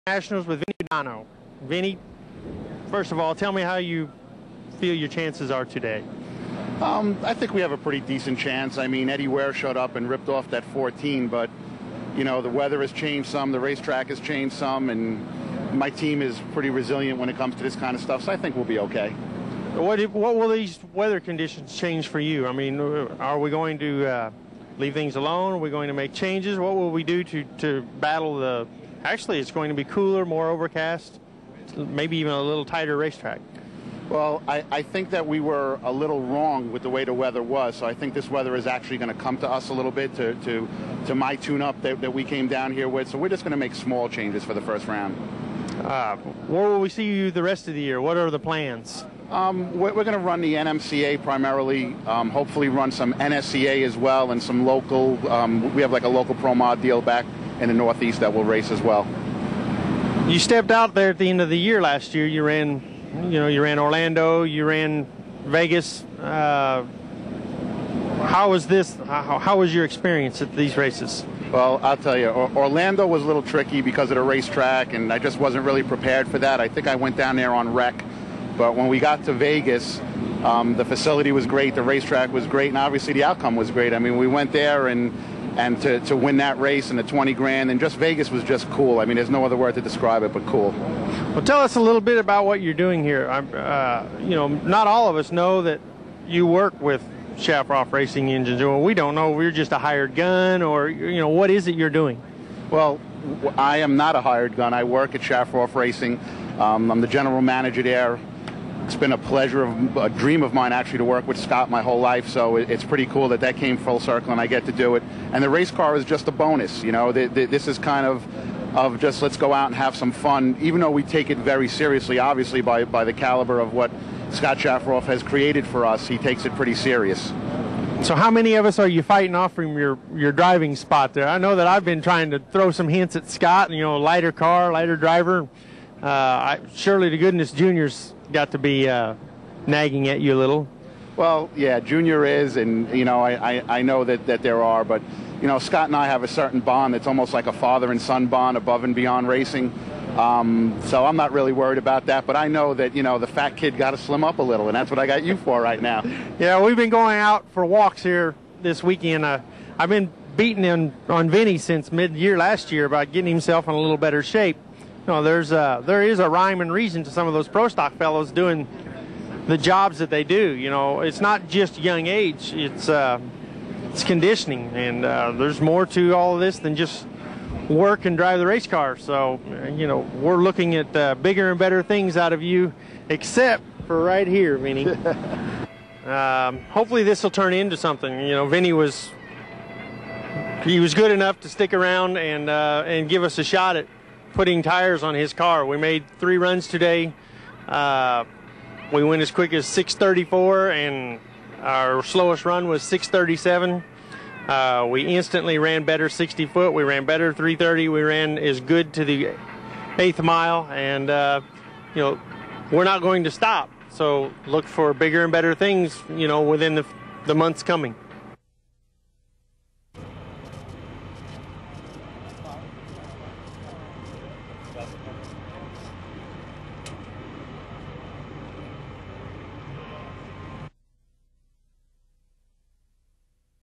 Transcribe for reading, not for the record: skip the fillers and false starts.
Nationals with Vinny Budano. Vinny, first of all, tell me how you feel your chances are today. I think we have a pretty decent chance. I mean, Eddie Ware showed up and ripped off that 14, but, you know, the weather has changed some, the racetrack has changed some, and my team is pretty resilient when it comes to this kind of stuff, so I think we'll be okay. What will these weather conditions change for you? I mean, are we going to leave things alone? Are we going to make changes? What will we do to battle the... Actually, it's going to be cooler, more overcast, maybe even a little tighter racetrack. Well, I think that we were a little wrong with the way the weather was, so I think this weather is actually going to come to us a little bit, to my tune-up that we came down here with, so we're just going to make small changes for the first round. Where will we see you the rest of the year? What are the plans? We're going to run the NMCA primarily, hopefully run some NSCA as well, and some local, we have like a local Pro Mod deal back in the Northeast that will race as well. You stepped out there at the end of the year last year. You ran, you ran Orlando, you ran Vegas. How was this? How was your experience at these races? Well, I'll tell you, Orlando was a little tricky because of the racetrack, and I just wasn't really prepared for that. I think I went down there on rec, but when we got to Vegas, the facility was great, the racetrack was great, and obviously the outcome was great. I mean, we went there and to win that race and the 20 grand, and just Vegas was just cool. I mean, there's no other word to describe it but cool. Well, tell us a little bit about what you're doing here. Not all of us know that you work with Shafroff Racing Engines. Well, we don't know if we're just a hired gun, or what is it you're doing? Well, I am not a hired gun. I work at Shafroff Racing. I'm the general manager there. It's been a pleasure, a dream of mine actually, to work with Scott my whole life, so it's pretty cool that came full circle and I get to do it. And the race car is just a bonus, this is kind of just let's go out and have some fun, even though we take it very seriously, obviously, by the caliber of what Scott Shafroff has created for us. He takes it pretty serious. So how many of us are you fighting off from your driving spot there? I know that I've been trying to throw some hints at Scott, lighter car, lighter driver. Surely to goodness Junior's got to be nagging at you a little. Well, yeah, Junior is, and I know that there are, but Scott and I have a certain bond that's almost like a father and son bond above and beyond racing. So I'm not really worried about that, but I know that the fat kid got to slim up a little, and that's what I got you for right now. Yeah, we've been going out for walks here this weekend. I've been beating on Vinny since mid-year last year about getting himself in a little better shape. There is a rhyme and reason to some of those pro stock fellows doing the jobs that they do. It's not just young age; it's conditioning, and there's more to all of this than just work and drive the race car. So, we're looking at bigger and better things out of you, except for right here, Vinny. Hopefully, this will turn into something. Vinny was good enough to stick around and give us a shot at putting tires on his car. We made 3 runs today. We went as quick as 6:34, and our slowest run was 6:37. We instantly ran better 60 foot. We ran better 330. We ran as good to the 8th mile, and we're not going to stop. So look for bigger and better things, within the months coming.